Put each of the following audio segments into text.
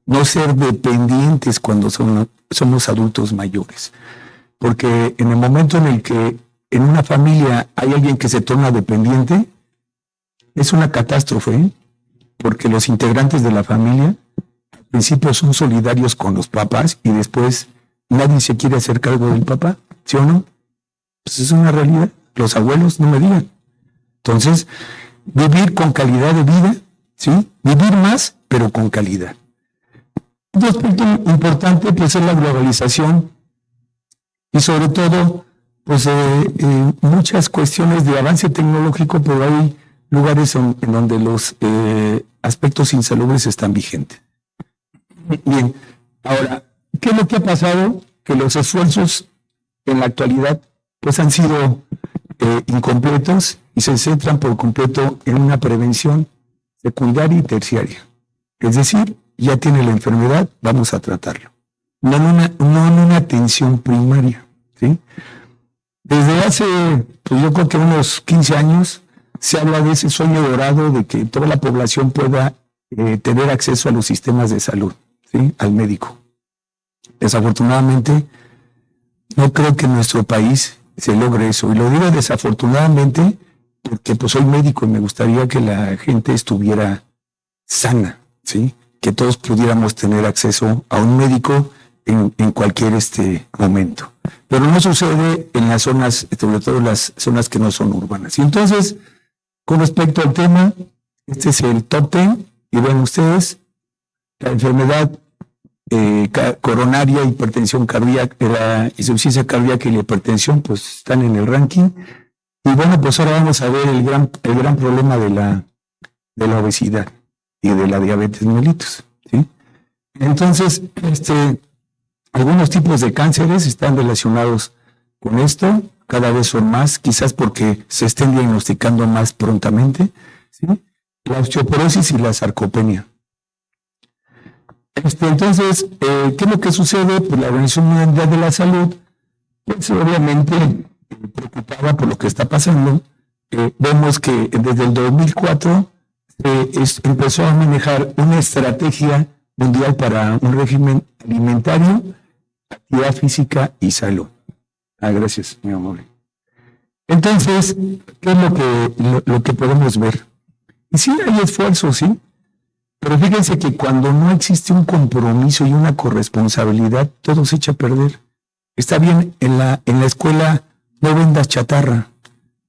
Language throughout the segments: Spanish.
no ser dependientes cuando somos adultos mayores. Porque en el momento en el que en una familia hay alguien que se torna dependiente, es una catástrofe, ¿eh? Porque los integrantes de la familia al principio son solidarios con los papás y después nadie se quiere hacer cargo del papá, ¿sí o no? Pues es una realidad. Los abuelos no me digan. Entonces, vivir con calidad de vida, ¿sí? Vivir más, pero con calidad. Otro aspecto importante pues es la globalización y sobre todo pues muchas cuestiones de avance tecnológico, pero hay lugares en donde los aspectos insalubres están vigentes. Bien, ahora, ¿qué es lo que ha pasado? Que los esfuerzos en la actualidad pues han sido incompletos y se centran por completo en una prevención secundaria y terciaria. Es decir, ya tiene la enfermedad, vamos a tratarlo. No en una atención primaria, ¿sí? Desde hace, pues yo creo que unos 15 años, se habla de ese sueño dorado de que toda la población pueda tener acceso a los sistemas de salud, ¿sí? Al médico. Desafortunadamente, no creo que en nuestro país se logre eso. Y lo digo desafortunadamente porque pues soy médico y me gustaría que la gente estuviera sana, ¿sí? Que todos pudiéramos tener acceso a un médico en cualquier momento. Pero no sucede en las zonas, sobre todo las zonas que no son urbanas. Y entonces, con respecto al tema, este es el top 10, y ven ustedes, la enfermedad coronaria, hipertensión cardíaca, la insuficiencia cardíaca y la hipertensión, pues están en el ranking. Y bueno, pues ahora vamos a ver el gran problema de la obesidad y de la diabetes mellitus, ¿sí? Entonces, algunos tipos de cánceres están relacionados con esto, cada vez son más, quizás porque se estén diagnosticando más prontamente, ¿sí? La osteoporosis y la sarcopenia. Entonces, ¿qué es lo que sucede? Pues la Organización Mundial de la Salud, pues obviamente preocupada por lo que está pasando, vemos que desde el 2004 empezó a manejar una estrategia mundial para un régimen alimentario, actividad física y salud. Gracias, mi amor. Entonces, ¿qué es lo que podemos ver? Y sí hay esfuerzo, sí, pero fíjense que cuando no existe un compromiso y una corresponsabilidad, todo se echa a perder. Está bien, en la escuela no vendas chatarra,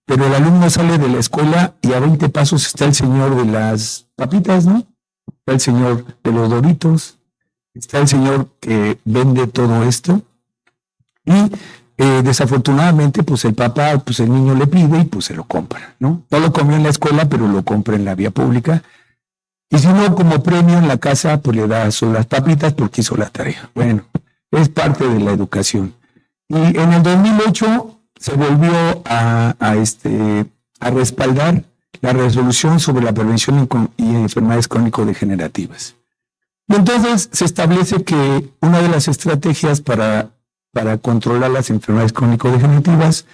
pero el alumno sale de la escuela y a 20 pasos está el señor de las papitas, ¿no? Está el señor de los Doritos, está el señor que vende todo esto y desafortunadamente pues el papá, pues el niño le pide y pues se lo compra, ¿no? No lo comió en la escuela, pero lo compra en la vía pública. Y si no, como premio en la casa, pues le da solo las papitas porque hizo la tarea. Bueno, es parte de la educación. Y en el 2008 se volvió a respaldar la resolución sobre la prevención y enfermedades crónico-degenerativas. Y entonces se establece que una de las estrategias para controlar las enfermedades crónico-degenerativas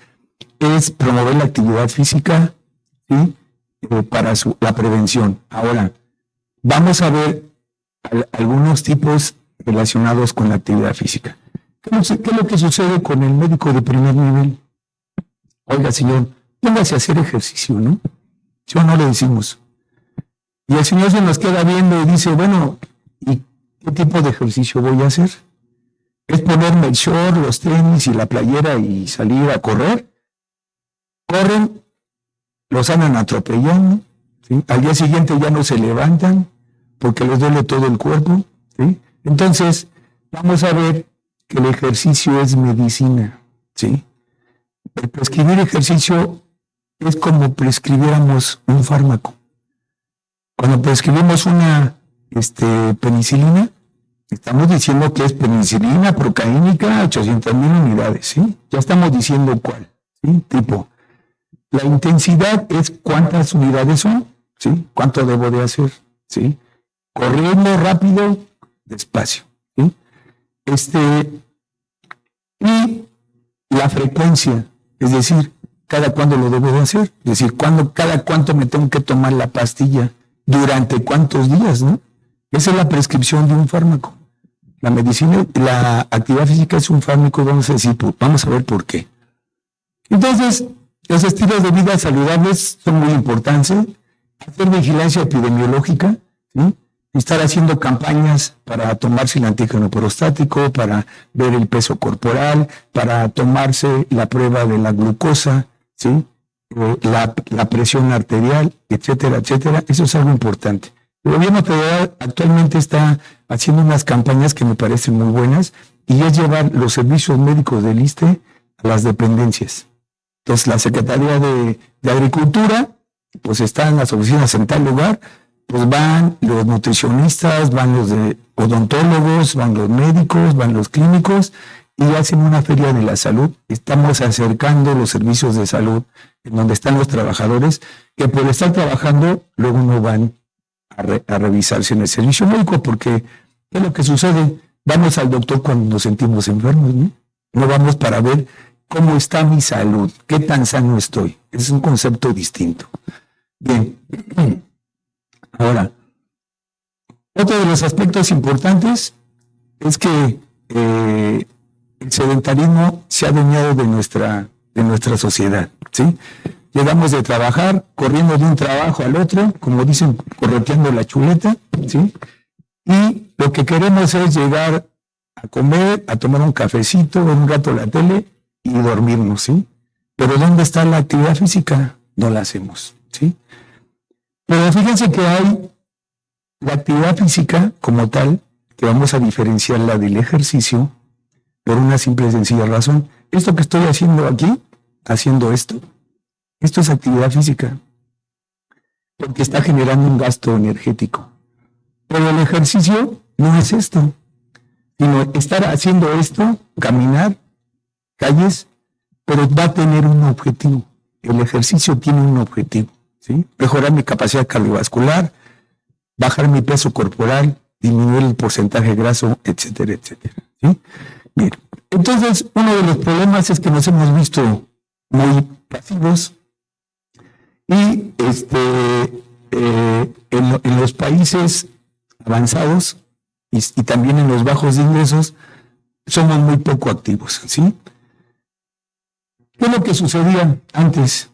es promover la actividad física, ¿sí? Para la prevención. Ahora, vamos a ver algunos tipos relacionados con la actividad física. ¿Qué es lo que sucede con el médico de primer nivel? Oiga, señor, póngase a hacer ejercicio, ¿no? ¿Sí o no le decimos? Y el señor se nos queda viendo y dice, bueno, ¿y qué tipo de ejercicio voy a hacer? ¿Es ponerme el short, los tenis y la playera y salir a correr? Corren, los andan atropellando, ¿sí? Al día siguiente ya no se levantan porque les duele todo el cuerpo, ¿sí? Entonces, vamos a ver que el ejercicio es medicina, ¿sí? El prescribir ejercicio es como prescribiéramos un fármaco. Cuando prescribimos una penicilina, estamos diciendo que es penicilina procaínica, 800,000 unidades, ¿sí? Ya estamos diciendo cuál, ¿sí? Tipo. La intensidad es cuántas unidades son, ¿sí? Cuánto debo de hacer, ¿sí? Corriendo rápido, despacio, ¿sí? Y la frecuencia, es decir, cada cuándo lo debo de hacer, es decir, cada cuánto me tengo que tomar la pastilla, durante cuántos días, ¿no? Esa es la prescripción de un fármaco. La medicina, la actividad física es un fármaco, vamos a ver por qué. Entonces, los estilos de vida saludables son muy importantes. Hacer vigilancia epidemiológica, ¿sí? Estar haciendo campañas para tomarse el antígeno prostático, para ver el peso corporal, para tomarse la prueba de la glucosa, ¿sí? La presión arterial, etcétera, etcétera. Eso es algo importante. El gobierno federal actualmente está haciendo unas campañas que me parecen muy buenas y es llevar los servicios médicos del ISSSTE a las dependencias. Entonces, la Secretaría de Agricultura, pues está en las oficinas en tal lugar, pues van los nutricionistas, van los odontólogos, van los médicos, van los clínicos y hacen una feria de la salud. Estamos acercando los servicios de salud en donde están los trabajadores que por estar trabajando luego no van a revisarse en el servicio médico, porque ¿qué es lo que sucede? Vamos al doctor cuando nos sentimos enfermos, ¿no? No vamos para ver cómo está mi salud, qué tan sano estoy. Es un concepto distinto. Bien. Ahora, otro de los aspectos importantes es que el sedentarismo se ha adueñado de nuestra sociedad, ¿sí? Llegamos de trabajar, corriendo de un trabajo al otro, como dicen, correteando la chuleta, ¿sí? Y lo que queremos es llegar a comer, a tomar un cafecito, ver un rato la tele y dormirnos, ¿sí? Pero ¿dónde está la actividad física? No la hacemos, ¿sí? Pero fíjense que hay la actividad física como tal, que vamos a diferenciarla del ejercicio por una simple y sencilla razón. Esto que estoy haciendo aquí, haciendo esto es actividad física, porque está generando un gasto energético. Pero el ejercicio no es esto, sino estar haciendo esto, caminar, calles, pero va a tener un objetivo. El ejercicio tiene un objetivo, ¿sí? Mejorar mi capacidad cardiovascular, bajar mi peso corporal, disminuir el porcentaje graso, etcétera, etcétera, ¿sí? Bien, entonces uno de los problemas es que nos hemos visto muy pasivos y en los países avanzados y también en los bajos de ingresos somos muy poco activos, ¿sí? ¿Qué es lo que sucedía antes?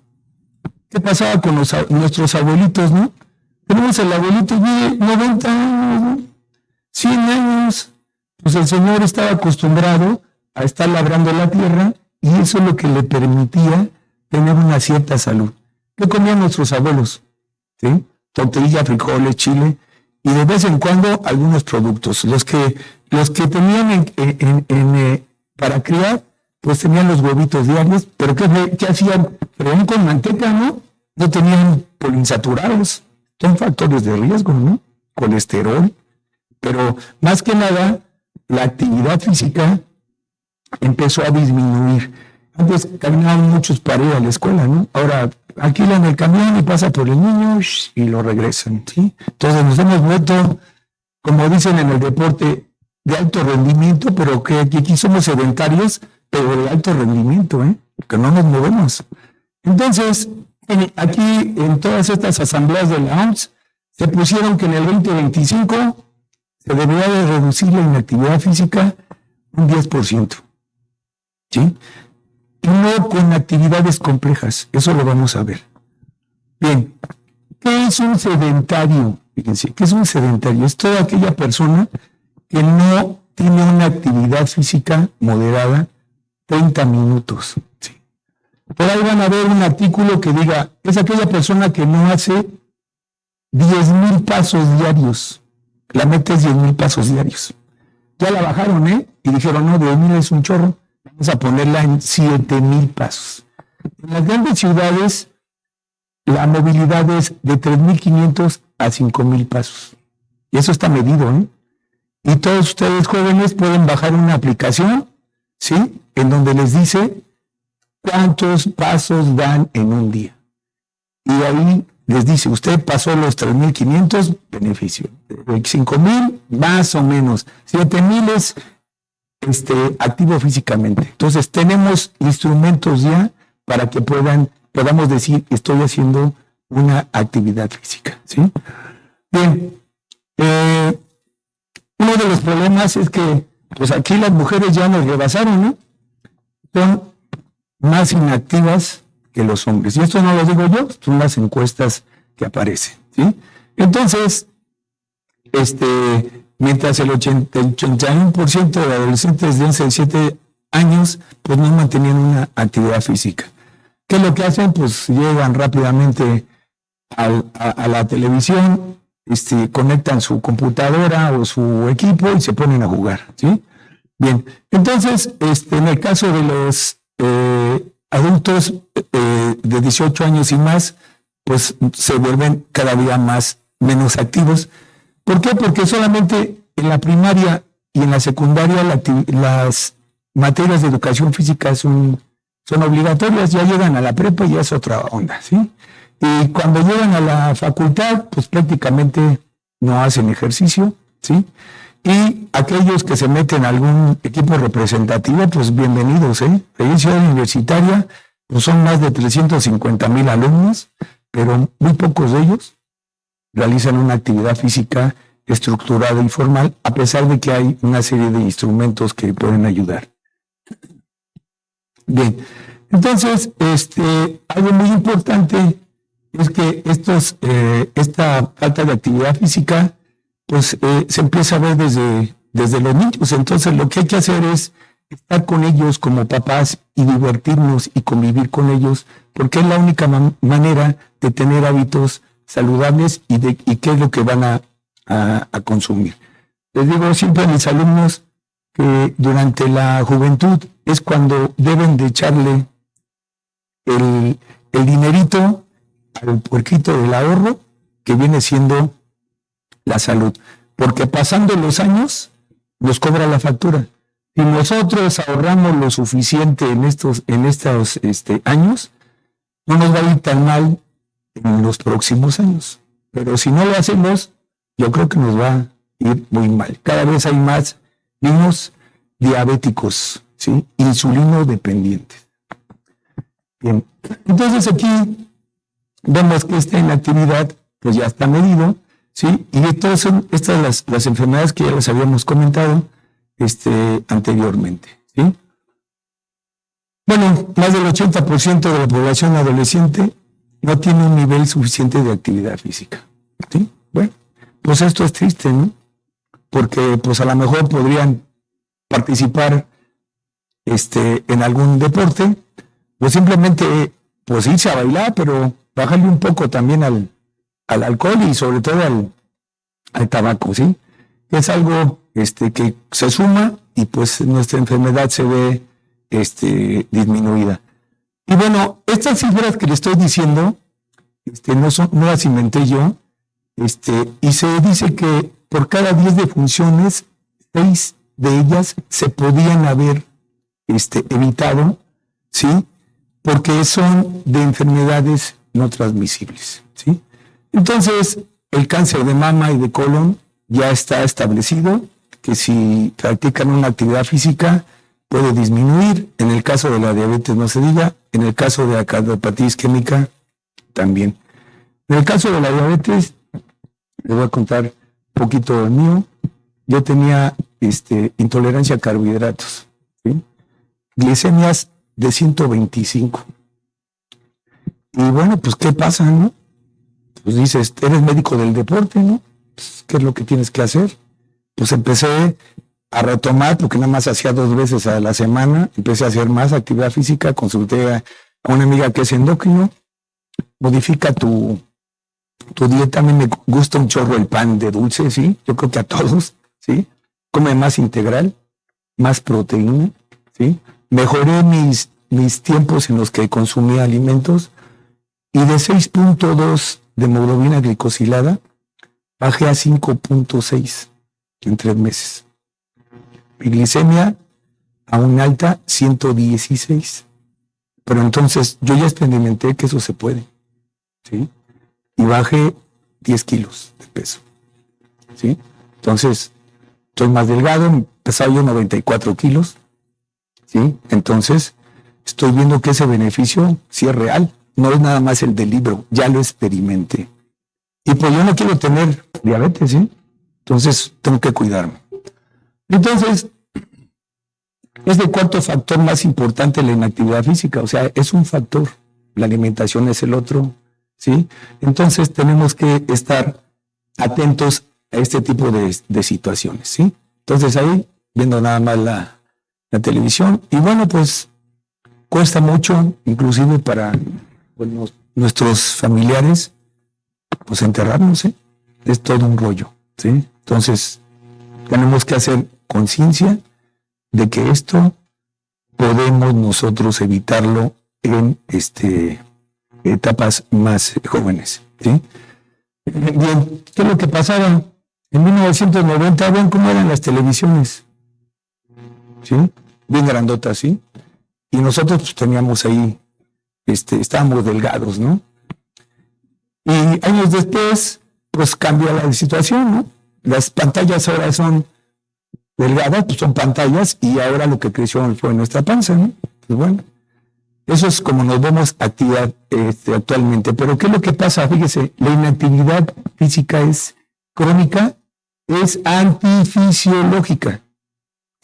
¿Qué pasaba con nuestros abuelitos, no? Tenemos el abuelito de 90 años, ¿no? 100 años. Pues el señor estaba acostumbrado a estar labrando la tierra y eso es lo que le permitía tener una cierta salud. ¿Qué comían nuestros abuelos? ¿Sí? Tortilla, frijoles, chile y de vez en cuando algunos productos. Los que tenían para criar, pues tenían los huevitos diarios, pero ¿qué hacían? Freían con manteca, ¿no? No tenían poliinsaturados. Son factores de riesgo, ¿no? Colesterol. Pero más que nada, la actividad física empezó a disminuir. Antes caminaban muchos para ir a la escuela, ¿no? Ahora alquilan el camión y pasa por el niño y lo regresan, ¿sí? Entonces nos hemos vuelto, como dicen en el deporte, de alto rendimiento, pero que aquí somos sedentarios, pero de alto rendimiento, que no nos movemos. Entonces, aquí en todas estas asambleas de la OMS se pusieron que en el 2025 se debería de reducir la inactividad física un 10%, ¿sí? Y no con actividades complejas, eso lo vamos a ver. Bien, ¿qué es un sedentario? Fíjense, ¿qué es un sedentario? Es toda aquella persona que no tiene una actividad física moderada 30 minutos. ¿Sí? Por ahí van a ver un artículo que diga, es aquella persona que no hace 10,000 pasos diarios. La meta es 10,000 pasos diarios. Ya la bajaron, y dijeron, no, 10,000 es un chorro. Vamos a ponerla en 7,000 pasos. En las grandes ciudades, la movilidad es de 3,500 a 5,000 pasos. Y eso está medido, Y todos ustedes jóvenes pueden bajar una aplicación, ¿sí? En donde les dice cuántos pasos dan en un día. Y ahí les dice, usted pasó los 3,500, beneficio. 5,000, más o menos. 7,000 es activo físicamente. Entonces tenemos instrumentos ya para que podamos decir, estoy haciendo una actividad física, ¿sí? Bien, Uno de los problemas es que, pues aquí las mujeres ya nos rebasaron, ¿no? Son más inactivas que los hombres. Y esto no lo digo yo, son las encuestas que aparecen, ¿sí? Entonces, mientras el 81% de adolescentes de 11 a 17 años, pues no mantenían una actividad física. ¿Qué es lo que hacen? Pues llegan rápidamente a la televisión, conectan su computadora o su equipo y se ponen a jugar, ¿sí? Bien, entonces, en el caso de los adultos de 18 años y más, pues se vuelven cada día menos activos. ¿Por qué? Porque solamente en la primaria y en la secundaria las materias de educación física son obligatorias, ya llegan a la prepa y ya es otra onda, ¿sí? Y cuando llegan a la facultad, pues prácticamente no hacen ejercicio, ¿sí? Y aquellos que se meten a algún equipo representativo, pues bienvenidos, ¿eh? En Ciudad Universitaria, pues son más de 350,000 alumnos, pero muy pocos de ellos realizan una actividad física estructurada y formal, a pesar de que hay una serie de instrumentos que pueden ayudar. Bien, entonces, algo muy importante es que esta falta de actividad física, pues se empieza a ver desde los niños. Entonces, lo que hay que hacer es estar con ellos como papás y divertirnos y convivir con ellos, porque es la única manera de tener hábitos saludables y qué es lo que van a consumir. Les digo siempre a mis alumnos que durante la juventud es cuando deben de echarle el dinerito al puerquito del ahorro, que viene siendo la salud, porque pasando los años nos cobra la factura. Si nosotros ahorramos lo suficiente en estos años, no nos va a ir tan mal en los próximos años. Pero si no lo hacemos, yo creo que nos va a ir muy mal. Cada vez hay más niños diabéticos, ¿sí? Insulino dependientes. Bien, entonces aquí vemos que esta inactividad pues ya está medido, ¿sí? Y estas son las enfermedades que ya les habíamos comentado anteriormente, ¿sí? Bueno, más del 80% de la población adolescente no tiene un nivel suficiente de actividad física, ¿sí? Bueno, pues esto es triste, ¿no? Porque pues a lo mejor podrían participar en algún deporte, o simplemente pues irse a bailar, pero bajarle un poco también al alcohol y sobre todo al tabaco, ¿sí? Es algo que se suma y pues nuestra enfermedad se ve disminuida. Y bueno, estas cifras que le estoy diciendo no las inventé yo, y se dice que por cada 10 defunciones, 6 de ellas se podían haber evitado, ¿sí? Porque son de enfermedades no transmisibles, ¿sí? Entonces, el cáncer de mama y de colon ya está establecido que si practican una actividad física puede disminuir. En el caso de la diabetes no se diga, en el caso de la cardiopatía isquémica también. En el caso de la diabetes, les voy a contar un poquito del mío. Yo tenía intolerancia a carbohidratos, ¿sí? Glicemias de 125. Y bueno, pues ¿qué pasa, no? Pues dices, eres médico del deporte, ¿no? Pues, ¿qué es lo que tienes que hacer? Pues empecé a retomar, porque nada más hacía 2 veces a la semana, empecé a hacer más actividad física, consulté a una amiga que es endocrino, modifica tu dieta. A mí me gusta un chorro el pan de dulce, ¿sí? Yo creo que a todos, ¿sí? Come más integral, más proteína, ¿sí? Mejoré mis tiempos en los que consumía alimentos y de 6.2 de hemoglobina glicosilada bajé a 5.6 en 3 meses. Mi glicemia aún alta, 116. Pero entonces yo ya experimenté que eso se puede, ¿sí? Y bajé 10 kilos de peso, ¿sí? Entonces, estoy más delgado, pesaba yo 94 kilos, ¿sí? Entonces, estoy viendo que ese beneficio sí es real, no es nada más el del libro, ya lo experimenté. Y pues yo no quiero tener diabetes, ¿sí? Entonces, tengo que cuidarme. Entonces, es el cuarto factor más importante la inactividad física, o sea, es un factor, la alimentación es el otro, ¿sí? Entonces tenemos que estar atentos a este tipo de situaciones, ¿sí? Entonces ahí, viendo nada más la televisión, y bueno, pues cuesta mucho, inclusive para nuestros familiares, pues enterrarnos, ¿sí? Es todo un rollo, ¿sí? Entonces, tenemos que hacer conciencia de que esto podemos nosotros evitarlo en etapas más jóvenes, ¿sí? Bien, ¿qué es lo que pasaba? En 1990, ven cómo eran las televisiones, ¿sí? Bien grandotas, ¿sí? Y nosotros pues, teníamos ahí, estábamos delgados, ¿no? Y años después, pues cambia la situación, ¿no? Las pantallas ahora son delgadas, pues son pantallas, y ahora lo que creció fue nuestra panza, ¿no? Pues bueno, eso es como nos vemos actividad actualmente. Pero ¿qué es lo que pasa? Fíjese, la inactividad física es crónica, es antifisiológica,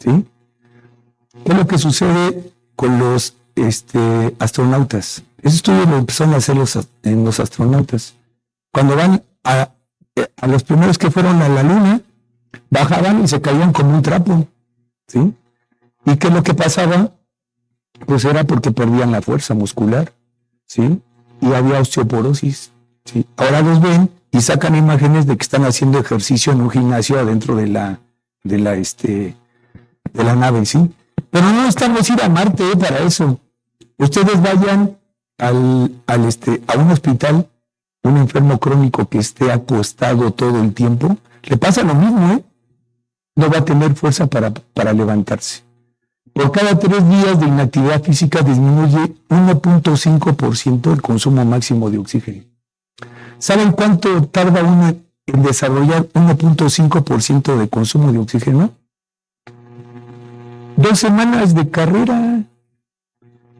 ¿sí? ¿Qué es lo que sucede con los astronautas? Ese estudio lo empezaron a hacer en los astronautas. Cuando van a los primeros que fueron a la Luna, bajaban y se caían como un trapo, ¿sí? ¿Y qué es lo que pasaba? Pues era porque perdían la fuerza muscular, ¿sí? Y había osteoporosis, ¿sí? Ahora los ven y sacan imágenes de que están haciendo ejercicio en un gimnasio adentro de la nave, ¿sí? Pero no necesitamos ir a Marte para eso. Ustedes vayan a un hospital, un enfermo crónico que esté acostado todo el tiempo, le pasa lo mismo, ¿eh? No va a tener fuerza para levantarse. Por cada 3 días de inactividad física disminuye 1.5% el consumo máximo de oxígeno. ¿Saben cuánto tarda uno en desarrollar 1.5% de consumo de oxígeno? 2 semanas de carrera.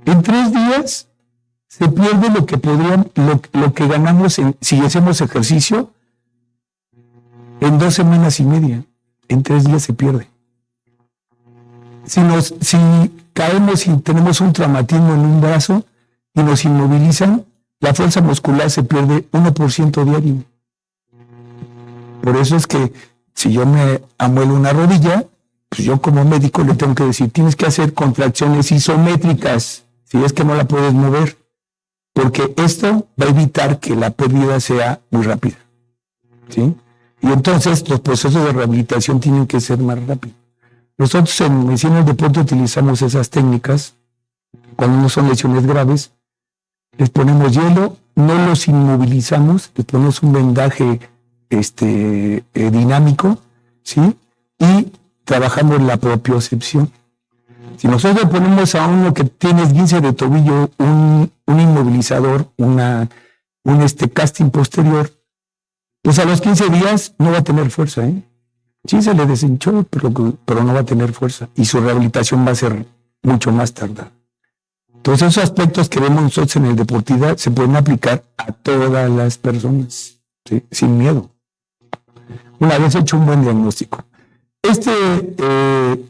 En 3 días se pierde lo que ganamos si hacemos ejercicio en 2 semanas y media. En 3 días se pierde. Si caemos y tenemos un traumatismo en un brazo y nos inmovilizan, la fuerza muscular se pierde 1% diario. Por eso es que si yo me amuelo una rodilla, pues yo como médico le tengo que decir, tienes que hacer contracciones isométricas, si es que no la puedes mover, porque esto va a evitar que la pérdida sea muy rápida, ¿sí? Y entonces los procesos de rehabilitación tienen que ser más rápidos. Nosotros en medicina del deporte utilizamos esas técnicas. Cuando no son lesiones graves, les ponemos hielo, no los inmovilizamos, les ponemos un vendaje dinámico, ¿sí? Y trabajamos la propiocepción. Si nosotros le ponemos a uno que tiene esguince de tobillo un inmovilizador, un casting posterior, pues a los 15 días no va a tener fuerza, ¿eh? Sí se le deshinchó, pero no va a tener fuerza. Y su rehabilitación va a ser mucho más tardada. Entonces, esos aspectos que vemos nosotros en el deportividad se pueden aplicar a todas las personas, ¿sí? Sin miedo. Una vez hecho un buen diagnóstico.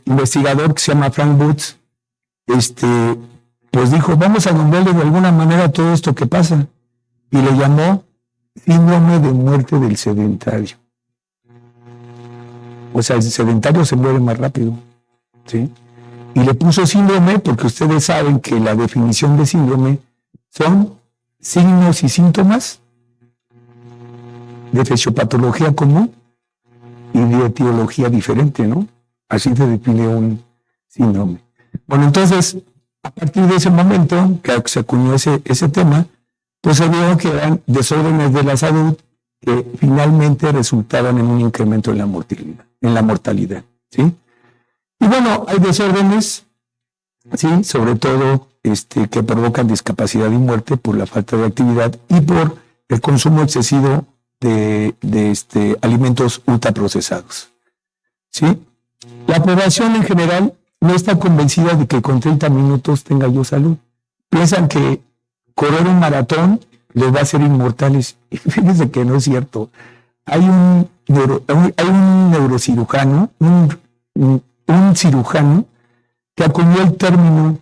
Investigador que se llama Frank Booth, pues dijo, vamos a nombrarle de alguna manera todo esto que pasa. Y le llamó síndrome de muerte del sedentario. O sea, el sedentario se muere más rápido, ¿sí? Y le puso síndrome porque ustedes saben que la definición de síndrome son signos y síntomas de fisiopatología común y de etiología diferente, ¿no? Así se define un síndrome. Bueno, entonces, a partir de ese momento que se acuñó ese tema, pues se vio que eran desórdenes de la salud que finalmente resultaban en un incremento en la mortalidad, ¿sí? Y bueno, hay desórdenes, ¿sí? Sobre todo que provocan discapacidad y muerte por la falta de actividad y por el consumo excesivo de alimentos ultraprocesados, ¿sí? La población en general no está convencida de que con 30 minutos tenga yo salud. Piensan que correr un maratón les va a hacer inmortales. Y fíjense que no es cierto. Hay un neurocirujano, un un cirujano que acuñó el término,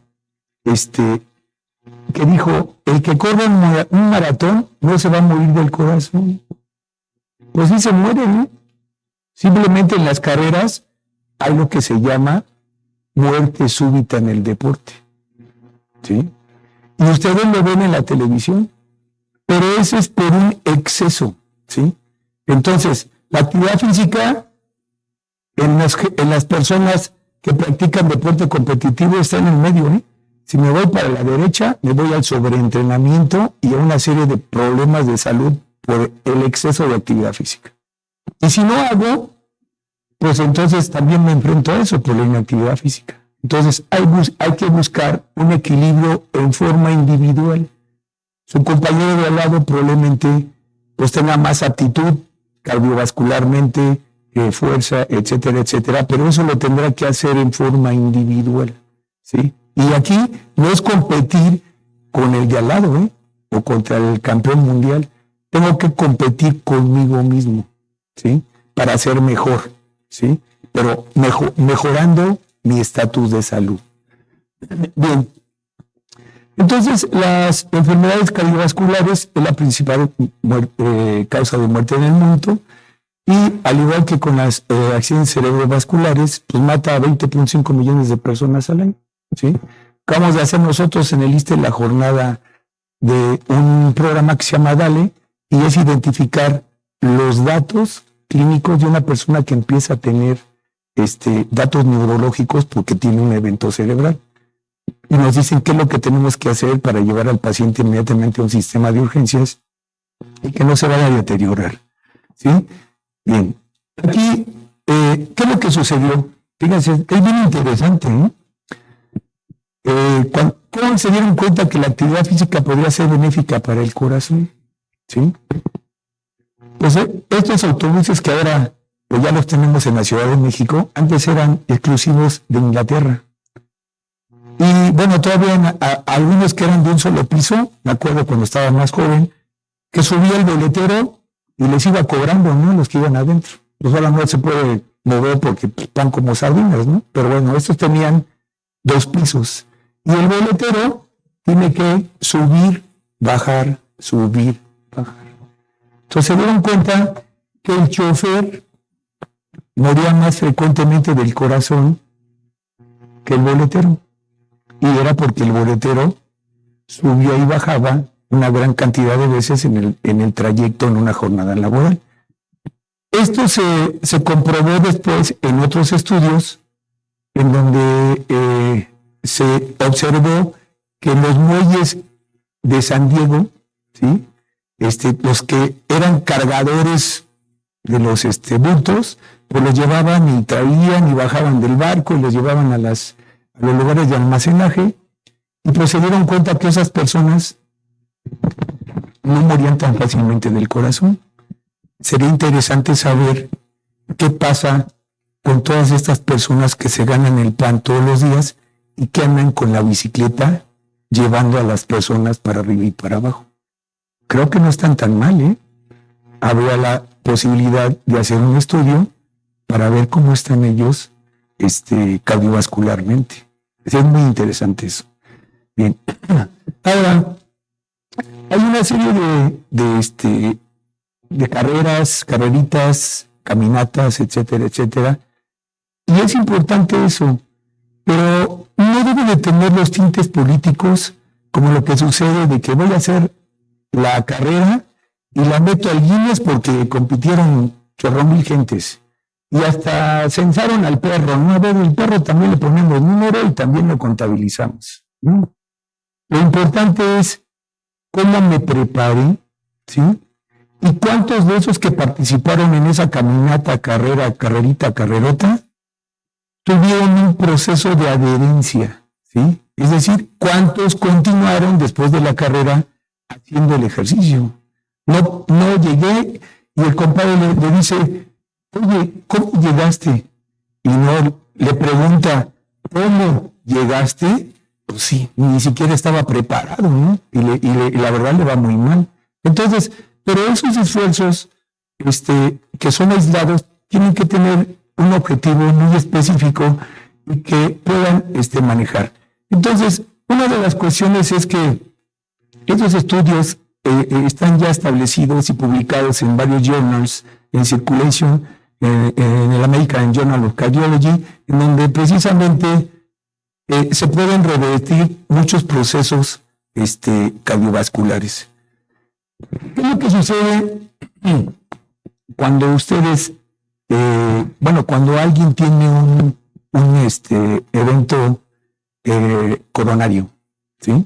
que dijo, el que corre un maratón no se va a morir del corazón. Pues sí se muere, ¿no? Simplemente en las carreras hay lo que se llama muerte súbita en el deporte, ¿sí? Y ustedes lo ven en la televisión, pero eso es por un exceso, ¿sí? Entonces, la actividad física en las personas que practican deporte competitivo está en el medio, ¿eh? Si me voy para la derecha, me voy al sobreentrenamiento y a una serie de problemas de salud por el exceso de actividad física. Y si no hago, pues entonces también me enfrento a eso por la inactividad física. Entonces hay que buscar un equilibrio en forma individual. Su compañero de al lado probablemente pues tenga más aptitud cardiovascularmente, fuerza, etcétera, etcétera, pero eso lo tendrá que hacer en forma individual, ¿sí? Y aquí no es competir con el de al lado, o contra el campeón mundial. Tengo que competir conmigo mismo, ¿sí? Para ser mejor, ¿sí? Pero mejorando mi estatus de salud. Bien. Entonces, las enfermedades cardiovasculares es la principal causa de muerte en el mundo, y al igual que con las accidentes cerebrovasculares, pues mata a 20.5 millones de personas al año, ¿sí? Acabamos de hacer nosotros en el ISSSTE la jornada de un programa que se llama DALE, y es identificar los datos clínicos de una persona que empieza a tener datos neurológicos porque tiene un evento cerebral. Y nos dicen qué es lo que tenemos que hacer para llevar al paciente inmediatamente a un sistema de urgencias y que no se vaya a deteriorar, ¿sí? Bien, aquí, ¿qué es lo que sucedió? Fíjense, es bien interesante, ¿no? ¿Cómo se dieron cuenta que la actividad física podría ser benéfica para el corazón? ¿Sí? Pues estos autobuses que ahora pues ya los tenemos en la Ciudad de México, antes eran exclusivos de Inglaterra. Y bueno, todavía algunos que eran de un solo piso, me acuerdo cuando estaba más joven, que subía el boletero y les iba cobrando, ¿no? Los que iban adentro. Pues ahora no se puede mover porque están como sardinas, ¿no? Pero bueno, estos tenían 2 pisos. Y el boletero tiene que subir, bajar, subir, bajar. Entonces se dieron cuenta que el chofer moría más frecuentemente del corazón que el boletero. Y era porque el boletero subía y bajaba una gran cantidad de veces en el trayecto en una jornada laboral. Esto se comprobó después en otros estudios en donde se observó que en los muelles de San Diego, ¿sí? Los que eran cargadores de los bultos, pues los llevaban y traían y bajaban del barco y los llevaban a los lugares de almacenaje, y pues se dieron cuenta que esas personas no morían tan fácilmente del corazón. Sería interesante saber qué pasa con todas estas personas que se ganan el pan todos los días y que andan con la bicicleta llevando a las personas para arriba y para abajo. Creo que no están tan mal, ¿eh? Habría la posibilidad de hacer un estudio para ver cómo están ellos cardiovascularmente. Es muy interesante eso. Bien. Ahora, hay una serie de carreritas, caminatas, etcétera, etcétera. Y es importante eso, pero no debe de tener los tintes políticos como lo que sucede de que voy a hacer la carrera y la meto al Guinness porque compitieron 1,000 gentes. Y hasta censaron al perro, ¿no? A ver, el perro también le ponemos número y también lo contabilizamos, ¿no? Lo importante es cómo me preparé, ¿sí? Y cuántos de esos que participaron en esa caminata, carrerota, tuvieron un proceso de adherencia, ¿sí? Es decir, cuántos continuaron después de la carrera haciendo el ejercicio. No llegué y el compadre le dice, oye, ¿cómo llegaste? Y no le pregunta, ¿cómo llegaste? Pues sí, ni siquiera estaba preparado, ¿no? Y la verdad le va muy mal. Entonces, pero esos esfuerzos que son aislados tienen que tener un objetivo muy específico y que puedan manejar. Entonces, una de las cuestiones es que esos estudios están ya establecidos y publicados en varios journals en Circulation, en el American Journal of Cardiology, en donde precisamente se pueden revertir muchos procesos cardiovasculares. ¿Qué es lo que sucede cuando ustedes, cuando alguien tiene un evento coronario? ¿Sí?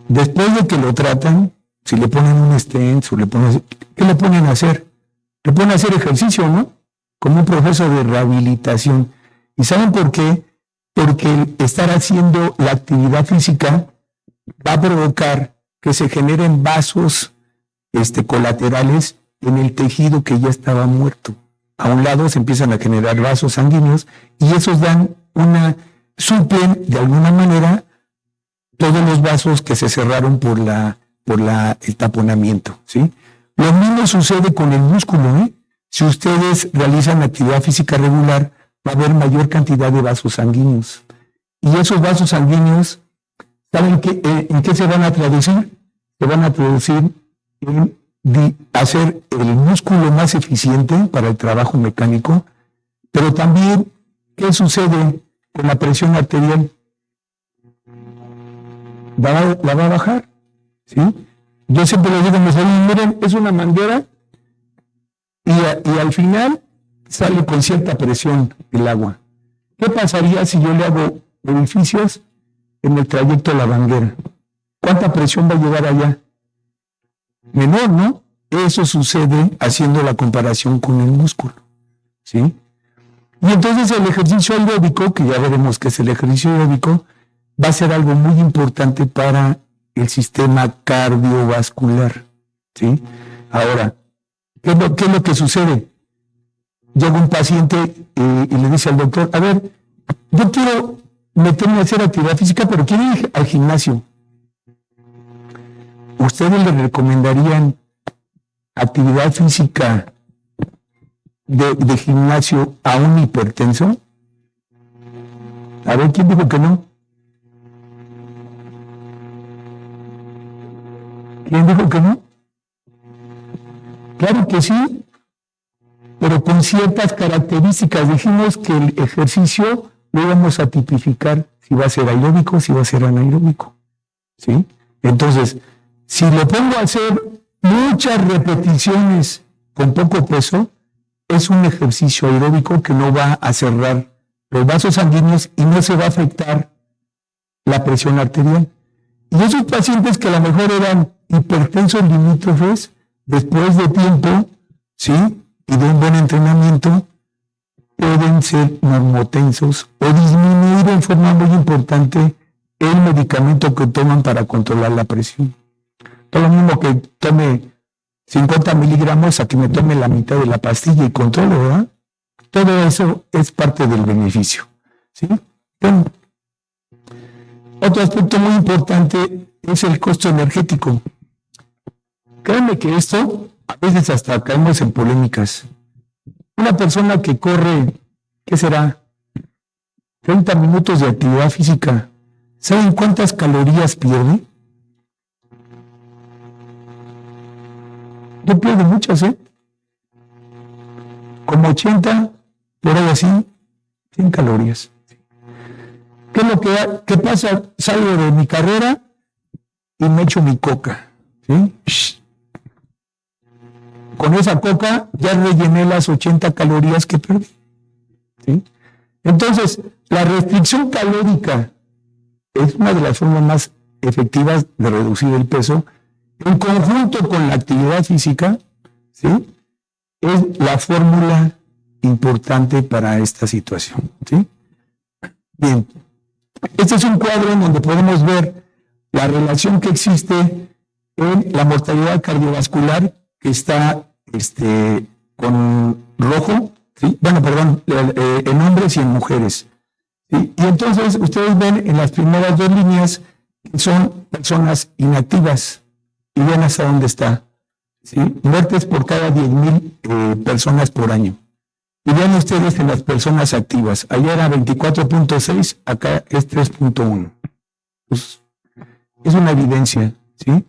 Después de que lo tratan, si le ponen un stent, ¿qué le ponen a hacer? Le ponen a hacer ejercicio, ¿no? Como un proceso de rehabilitación. ¿Y saben por qué? Porque el estar haciendo la actividad física va a provocar que se generen vasos colaterales en el tejido que ya estaba muerto. A un lado se empiezan a generar vasos sanguíneos y esos suplen de alguna manera todos los vasos que se cerraron por el taponamiento, ¿sí? Lo mismo sucede con el músculo, ¿eh? Si ustedes realizan actividad física regular, va a haber mayor cantidad de vasos sanguíneos. Y esos vasos sanguíneos, ¿saben en qué se van a traducir? Se van a traducir en hacer el músculo más eficiente para el trabajo mecánico, pero también, ¿qué sucede con la presión arterial? La va a bajar, ¿sí? Yo siempre les digo a mis alumnos, miren, es una manguera y al final sale con cierta presión el agua. ¿Qué pasaría si yo le hago orificios en el trayecto de la manguera? ¿Cuánta presión va a llegar allá? Menor, ¿no? Eso sucede haciendo la comparación con el músculo, ¿sí? Y entonces el ejercicio aeróbico, que ya veremos qué es el ejercicio aeróbico, va a ser algo muy importante para el sistema cardiovascular, ¿sí? Ahora, ¿qué es lo que sucede? Llega un paciente y le dice al doctor, a ver, yo quiero meterme a hacer actividad física, pero quiero ir al gimnasio. ¿Ustedes le recomendarían actividad física de gimnasio a un hipertenso? A ver, ¿quién dijo que no? ¿Quién dijo que no? Claro que sí, pero con ciertas características. Dijimos que el ejercicio lo íbamos a tipificar si va a ser aeróbico, si va a ser anaeróbico, ¿sí? Entonces, si le pongo a hacer muchas repeticiones con poco peso, es un ejercicio aeróbico que no va a cerrar los vasos sanguíneos y no se va a afectar la presión arterial. Y esos pacientes que a lo mejor eran hipertensos limítrofes, después de tiempo, ¿sí?, y de un buen entrenamiento, pueden ser normotensos o disminuir en forma muy importante el medicamento que toman para controlar la presión. Todo lo mismo que tome 50 miligramos a que me tome la mitad de la pastilla y controlo, ¿verdad? Todo eso es parte del beneficio, ¿sí? Bueno, otro aspecto muy importante es el costo energético. Créanme que esto, a veces hasta caemos en polémicas. Una persona que corre, ¿qué será? 30 minutos de actividad física, ¿saben cuántas calorías pierde? Yo pierdo muchas, como 80, por ahí así, 100 calorías. ¿Qué es lo que pasa? Salgo de mi carrera y me echo mi coca, ¿sí? Con esa coca ya rellené las 80 calorías que perdí, ¿sí? Entonces, la restricción calórica es una de las formas más efectivas de reducir el peso, en conjunto con la actividad física, ¿sí? Es la fórmula importante para esta situación, ¿sí? Bien, este es un cuadro en donde podemos ver la relación que existe en la mortalidad cardiovascular, que está con rojo, ¿sí? Bueno, perdón, en hombres y en mujeres, ¿sí? Y entonces ustedes ven en las primeras dos líneas que son personas inactivas y ven hasta dónde está, ¿sí? Muertes por cada 10,000 personas por año. Y vean ustedes en las personas activas. Allá era 24.6, acá es 3.1. Pues es una evidencia, ¿sí?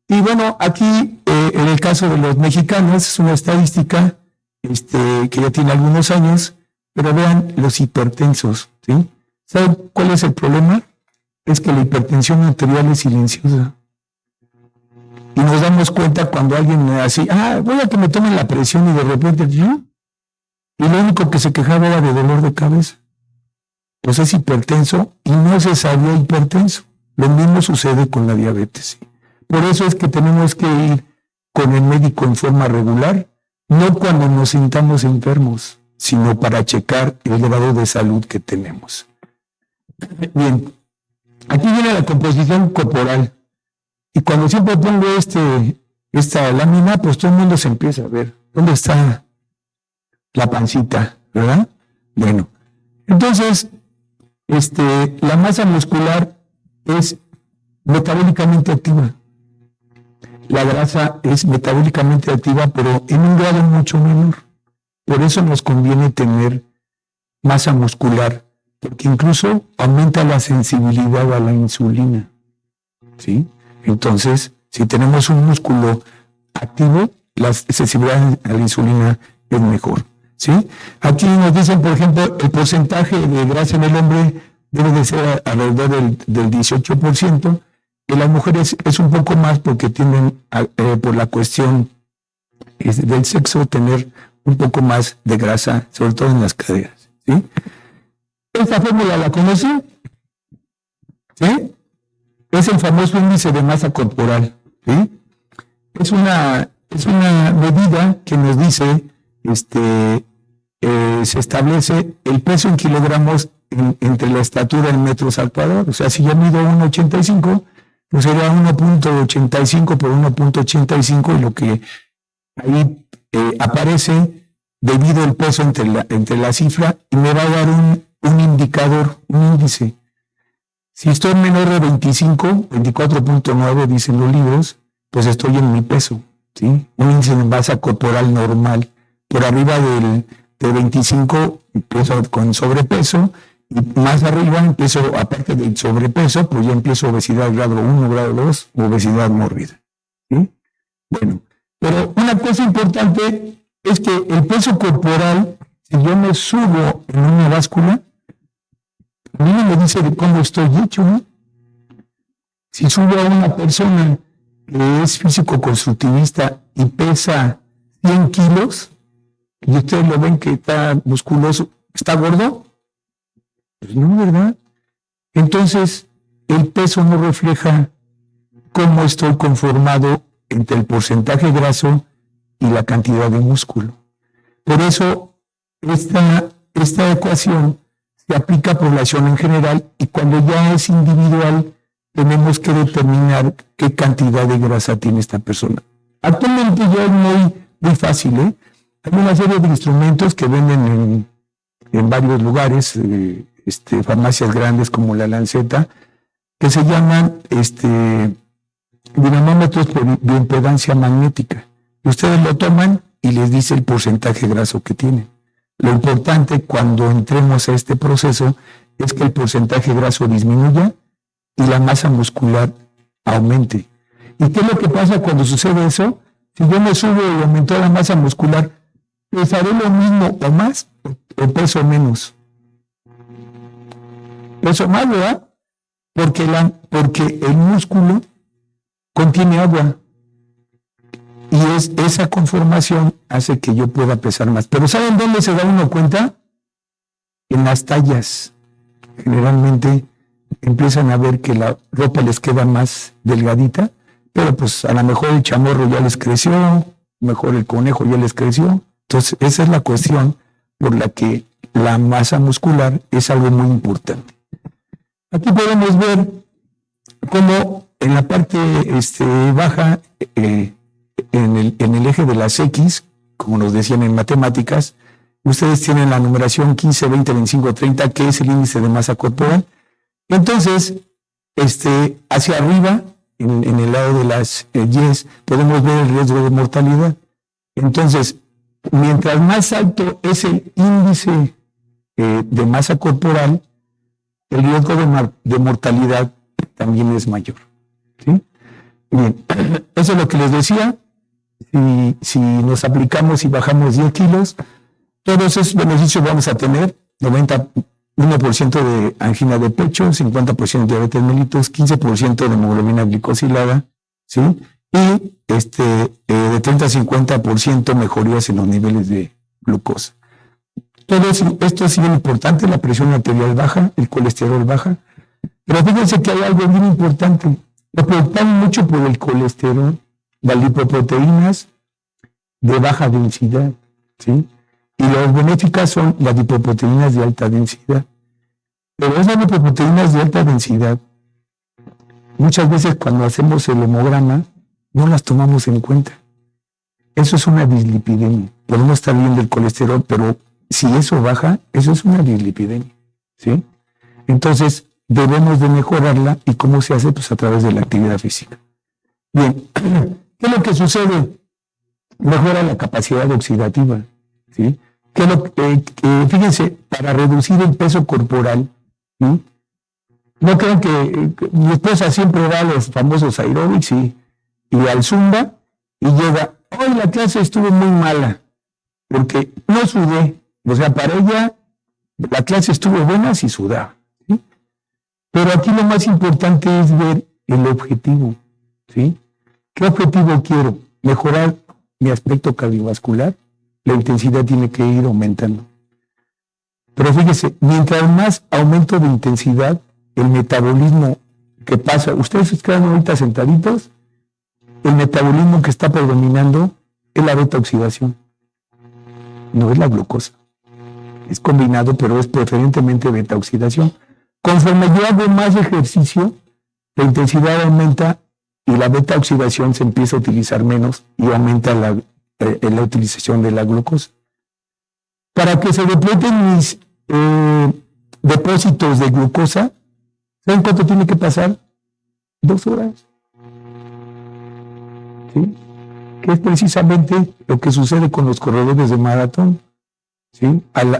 Y bueno, aquí en el caso de los mexicanos es una estadística que ya tiene algunos años, pero vean los hipertensos, ¿sí? ¿Saben cuál es el problema? Es que la hipertensión arterial es silenciosa. Y nos damos cuenta cuando alguien así, voy a que me tomen la presión y de repente, y lo único que se quejaba era de dolor de cabeza. Pues es hipertenso y no se sabía hipertenso. Lo mismo sucede con la diabetes. Por eso es que tenemos que ir con el médico en forma regular, no cuando nos sintamos enfermos, sino para checar el grado de salud que tenemos. Bien, aquí viene la composición corporal. Y cuando siempre pongo esta lámina, pues todo el mundo se empieza a ver. ¿Dónde está la pancita? ¿Verdad? Bueno, entonces, la masa muscular es metabólicamente activa. La grasa es metabólicamente activa, pero en un grado mucho menor. Por eso nos conviene tener masa muscular, porque incluso aumenta la sensibilidad a la insulina, ¿sí? Entonces, si tenemos un músculo activo, la sensibilidad a la insulina es mejor, ¿sí? Aquí nos dicen, por ejemplo, el porcentaje de grasa en el hombre debe de ser alrededor del 18%, y las mujeres es un poco más porque tienden, por la cuestión del sexo, tener un poco más de grasa, sobre todo en las caderas, ¿sí? Esta fórmula la conocen, ¿sí? Es el famoso índice de masa corporal, ¿sí? Es una medida que nos dice, se establece el peso en kilogramos entre la estatura en metros al cuadrado. O sea, si yo mido 1,85, pues sería 1.85 por 1.85, y lo que ahí aparece debido al peso entre la cifra, y me va a dar un indicador, un índice. Si estoy menor de 25, 24.9 dicen los libros, pues estoy en mi peso, ¿sí? Un índice de masa corporal normal. Por arriba de 25 empiezo con sobrepeso, y más arriba empiezo, aparte del sobrepeso, pues ya empiezo obesidad grado 1, grado 2, obesidad mórbida, ¿sí? Bueno, pero una cosa importante es que el peso corporal, si yo me subo en una báscula, a mí me dice de cómo estoy hecho, ¿no? Si subo a una persona que es físico-constructivista y pesa 100 kilos, y ustedes lo ven que está musculoso, ¿está gordo? Pues no, ¿verdad? Entonces, el peso no refleja cómo estoy conformado entre el porcentaje graso y la cantidad de músculo. Por eso, esta ecuación se aplica a población en general, y cuando ya es individual, tenemos que determinar qué cantidad de grasa tiene esta persona. Actualmente ya es muy fácil, ¿eh? Hay una serie de instrumentos que venden en varios lugares, farmacias grandes como la Lanceta, que se llaman dinamómetros por bioimpedancia magnética. Ustedes lo toman y les dice el porcentaje graso que tienen. Lo importante cuando entremos a este proceso es que el porcentaje graso disminuya y la masa muscular aumente. ¿Y qué es lo que pasa cuando sucede eso? Si yo me subo y aumento la masa muscular, ¿pesaré lo mismo o más o peso menos? Peso más, ¿verdad? Porque el músculo contiene agua. Y esa conformación hace que yo pueda pesar más. Pero ¿saben dónde se da uno cuenta? En las tallas. Generalmente empiezan a ver que la ropa les queda más delgadita, pero pues a lo mejor el chamorro ya les creció, mejor el conejo ya les creció. Entonces esa es la cuestión por la que la masa muscular es algo muy importante. Aquí podemos ver cómo en la parte baja, en el eje de las X, como nos decían en matemáticas, ustedes tienen la numeración 15, 20, 25, 30, que es el índice de masa corporal. Entonces, hacia arriba, en el lado de las Y, podemos ver el riesgo de mortalidad. Entonces, mientras más alto es el índice de masa corporal, el riesgo de mortalidad también es mayor. ¿Sí? Bien, eso es lo que les decía. Si nos aplicamos y bajamos 10 kilos, todos esos beneficios vamos a tener: 91% de angina de pecho, 50% de diabetes mellitus, 15% de hemoglobina glicosilada, ¿sí? Y de 30 a 50% mejorías en los niveles de glucosa. Todo esto es bien importante: la presión arterial baja, el colesterol baja. Pero fíjense que hay algo bien importante. Nos preocupamos mucho por el colesterol, las lipoproteínas de baja densidad, ¿sí? Y las benéficas son las lipoproteínas de alta densidad. Pero esas lipoproteínas de alta densidad, muchas veces cuando hacemos el hemograma, no las tomamos en cuenta. Eso es una dislipidemia. Podemos estar viendo el colesterol, pero si eso baja, eso es una dislipidemia, ¿sí? Entonces, debemos de mejorarla. ¿Y cómo se hace? Pues a través de la actividad física. Bien, ¿qué es lo que sucede? Mejora la capacidad oxidativa, ¿sí? Fíjense, para reducir el peso corporal, ¿sí? No crean que mi esposa siempre va a los famosos aeróbics y al zumba y llega: hoy la clase estuvo muy mala porque no sudé. O sea, para ella la clase estuvo buena si sudaba, ¿sí? Pero aquí lo más importante es ver el objetivo, ¿sí? ¿Qué objetivo quiero? Mejorar mi aspecto cardiovascular. La intensidad tiene que ir aumentando. Pero fíjese, mientras más aumento de intensidad, el metabolismo que pasa, ustedes se quedan ahorita sentaditos, el metabolismo que está predominando es la beta-oxidación, no es la glucosa. Es combinado, pero es preferentemente beta-oxidación. Conforme yo hago más ejercicio, la intensidad aumenta y la beta-oxidación se empieza a utilizar menos y aumenta la utilización de la glucosa. Para que se depleten mis depósitos de glucosa, ¿saben cuánto tiene que pasar? 2 horas. ¿Sí? Que es precisamente lo que sucede con los corredores de maratón. ¿Sí? A la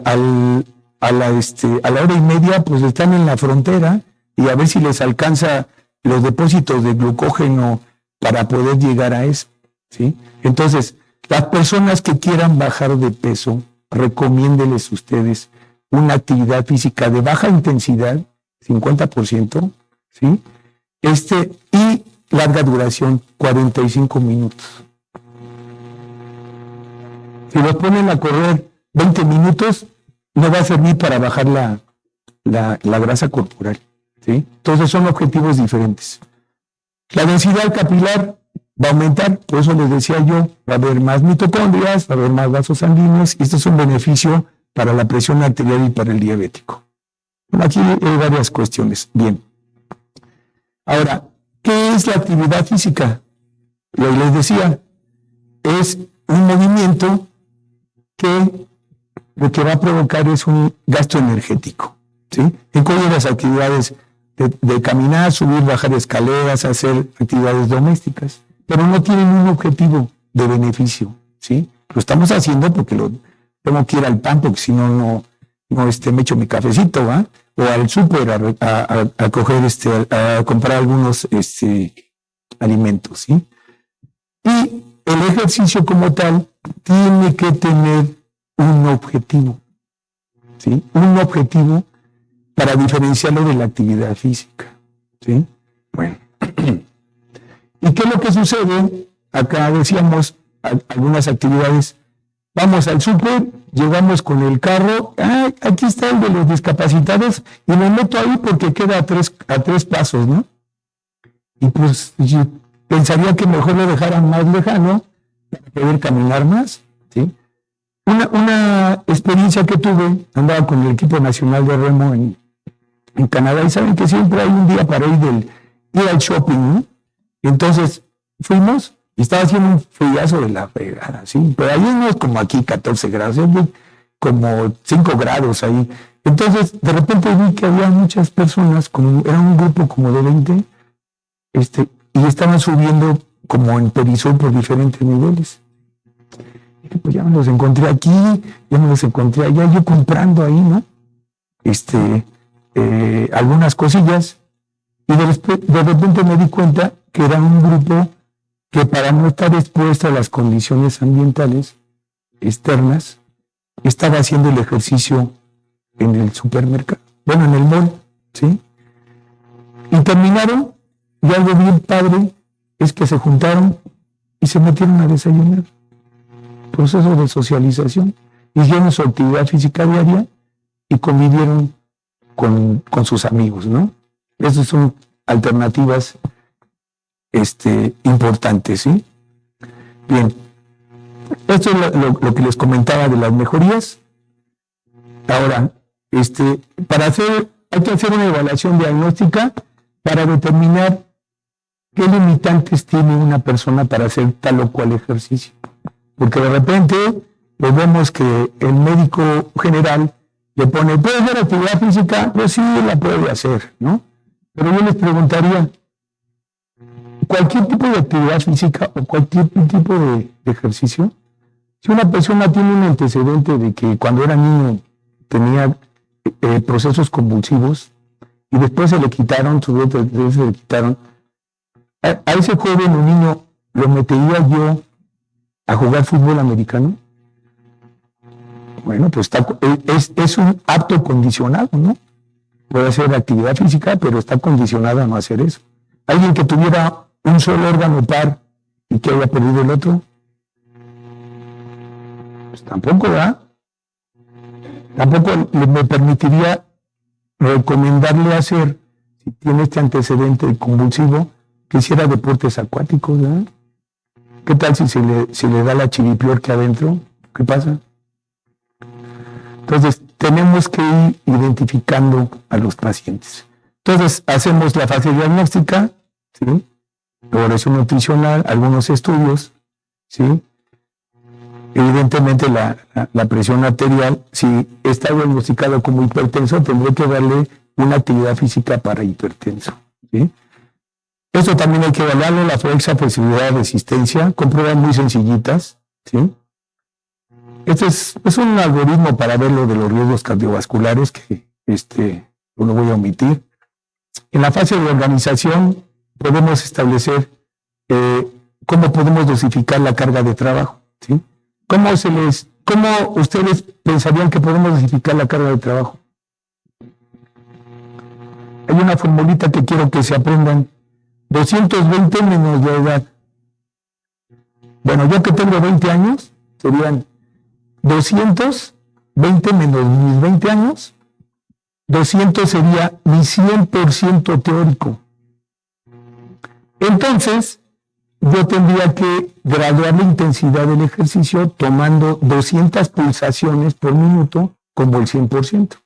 hora y media, pues están en la frontera y a ver si les alcanza los depósitos de glucógeno para poder llegar a eso, ¿sí? Entonces, las personas que quieran bajar de peso, recomiéndenles ustedes una actividad física de baja intensidad, 50%, ¿sí? Y larga duración, 45 minutos. Si los ponen a correr 20 minutos, no va a servir para bajar la grasa corporal, ¿sí? Entonces son objetivos diferentes. La densidad capilar va a aumentar, por eso les decía yo, va a haber más mitocondrias, va a haber más vasos sanguíneos, y esto es un beneficio para la presión arterial y para el diabético. Bueno, aquí hay varias cuestiones. Bien. Ahora, ¿qué es la actividad física? Lo que les decía, es un movimiento que lo que va a provocar es un gasto energético, ¿sí? Incluye las actividades de caminar, subir, bajar escaleras, hacer actividades domésticas, pero no tienen un objetivo de beneficio, ¿sí? Lo estamos haciendo porque tengo que ir al pan, porque si no me echo mi cafecito, ¿va? O al súper a coger a comprar algunos alimentos, ¿sí? Y el ejercicio como tal tiene que tener un objetivo, ¿sí? Un objetivo para diferenciarlo de la actividad física, ¿sí? Bueno. ¿Y qué es lo que sucede? Acá decíamos algunas actividades. Vamos al súper, llegamos con el carro, aquí está el de los discapacitados, y me meto ahí porque queda a tres pasos, ¿no? Y pues yo pensaría que mejor lo dejaran más lejano para poder caminar más, ¿sí? Una experiencia que tuve, andaba con el equipo nacional de remo en Canadá, y saben que siempre hay un día para ir al shopping, ¿no? Entonces fuimos y estaba haciendo un friazo de la fregada, ¿sí? Pero ahí no es como aquí 14 grados, es como 5 grados ahí. Entonces de repente vi que había muchas personas, era un grupo como de 20, y estaban subiendo como en Perisur por diferentes niveles. pues ya me los encontré aquí, ya me los encontré allá, yo comprando ahí, ¿no? Algunas cosillas, y de repente me di cuenta que era un grupo que, para no estar expuesto a las condiciones ambientales externas, estaba haciendo el ejercicio en el supermercado, bueno, en el mall, ¿sí? Y terminaron, y algo bien padre es que se juntaron y se metieron a desayunar. Proceso de socialización. Hicieron su actividad física diaria y convivieron con sus amigos, ¿no? Esas son alternativas importantes, ¿sí? Bien, esto es lo que les comentaba de las mejorías. Ahora, hay que hacer una evaluación diagnóstica para determinar qué limitantes tiene una persona para hacer tal o cual ejercicio. Porque de repente pues vemos que el médico general le pone, ¿puede hacer actividad física? Pues sí, la puede hacer, ¿no? Pero yo les preguntaría, cualquier tipo de actividad física o cualquier tipo de ejercicio, si una persona tiene un antecedente de que cuando era niño tenía procesos convulsivos y después se le quitaron, a ese joven o niño lo metería yo a jugar fútbol americano. Bueno, pues es un apto condicionado, ¿no? Puede hacer actividad física, pero está condicionado a no hacer eso. Alguien que tuviera un solo órgano par y que haya perdido el otro, pues tampoco, ¿verdad? Tampoco me permitiría recomendarle hacer, si tiene este antecedente convulsivo, que hiciera deportes acuáticos, ¿verdad? ¿Qué tal si se le da la chiripiorca adentro? ¿Qué pasa? Entonces, tenemos que ir identificando a los pacientes. Entonces, hacemos la fase diagnóstica, ¿sí? Evaluación nutricional, algunos estudios, ¿sí? Evidentemente, la presión arterial, si está diagnosticado como hipertenso, tendré que darle una actividad física para hipertenso, ¿sí? Esto también hay que evaluarlo, la fuerza, flexibilidad, resistencia, con pruebas muy sencillitas, ¿sí? Este es un algoritmo para ver lo de los riesgos cardiovasculares que lo voy a omitir. En la fase de organización podemos establecer cómo podemos dosificar la carga de trabajo, ¿sí? ¿Cómo ustedes pensarían que podemos dosificar la carga de trabajo? Hay una formulita que quiero que se aprendan. 220 menos la edad. Bueno, yo que tengo 20 años, serían 220 menos mis 20 años, 200 sería mi 100% teórico. Entonces, yo tendría que graduar la intensidad del ejercicio tomando 200 pulsaciones por minuto como el 100%.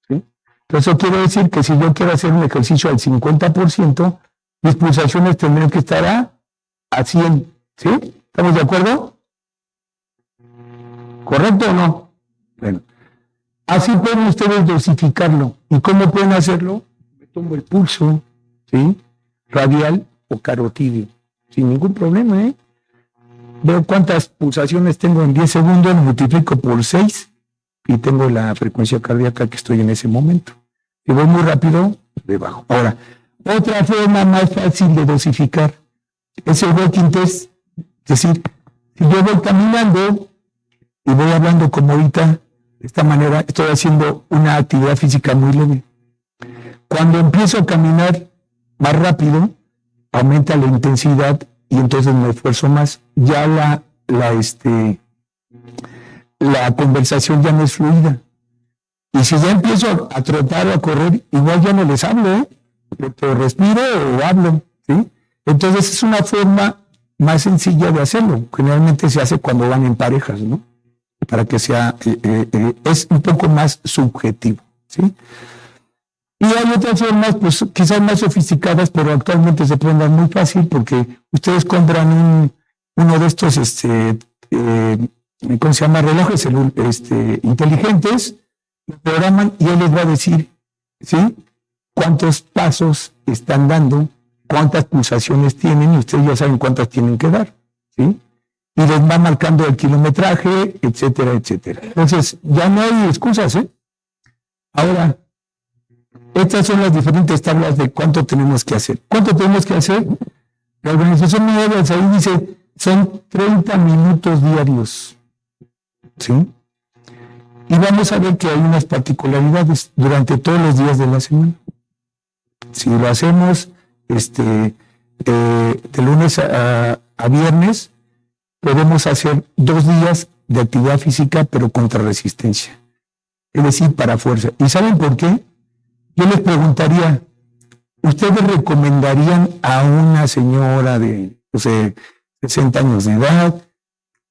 ¿Sí? Entonces, eso quiere decir que si yo quiero hacer un ejercicio al 50%, mis pulsaciones tendrían que estar a 100. ¿Sí? ¿Estamos de acuerdo? ¿Correcto o no? Bueno, así pueden ustedes dosificarlo. ¿Y cómo pueden hacerlo? Me tomo el pulso, ¿sí? Radial o carotídeo, sin ningún problema, ¿eh? Veo cuántas pulsaciones tengo en 10 segundos, multiplico por 6 y tengo la frecuencia cardíaca que estoy en ese momento. Si voy muy rápido, le bajo. Ahora, otra forma más fácil de dosificar es el walking test. Es decir, si yo voy caminando y voy hablando como ahorita, de esta manera, estoy haciendo una actividad física muy leve. Cuando empiezo a caminar más rápido, aumenta la intensidad y entonces me esfuerzo más. Ya la conversación ya no es fluida. Y si ya empiezo a trotar o a correr, igual ya no les hablo, ¿eh? Pero respiro o hablo, ¿sí? Entonces es una forma más sencilla de hacerlo. Generalmente se hace cuando van en parejas, ¿no? Para que sea, es un poco más subjetivo, ¿sí? Y hay otras formas, pues quizás más sofisticadas, pero actualmente se pueden dar muy fácil porque ustedes compran uno de estos, ¿cómo se llama? Relojes inteligentes, lo programan y él les va a decir, ¿sí? Cuántos pasos están dando, cuántas pulsaciones tienen y ustedes ya saben cuántas tienen que dar, ¿sí? y les va marcando el kilometraje, etcétera, etcétera. Entonces, ya no hay excusas, ¿eh? Ahora, estas son las diferentes tablas de cuánto tenemos que hacer. ¿Cuánto tenemos que hacer? La Organización Mundial de la Salud dice, son 30 minutos diarios, ¿sí? Y vamos a ver que hay unas particularidades durante todos los días de la semana. Si lo hacemos de lunes a viernes, podemos hacer 2 días de actividad física, pero contra resistencia. Es decir, para fuerza. ¿Y saben por qué? Yo les preguntaría, ¿ustedes recomendarían a una señora de, 60 años de edad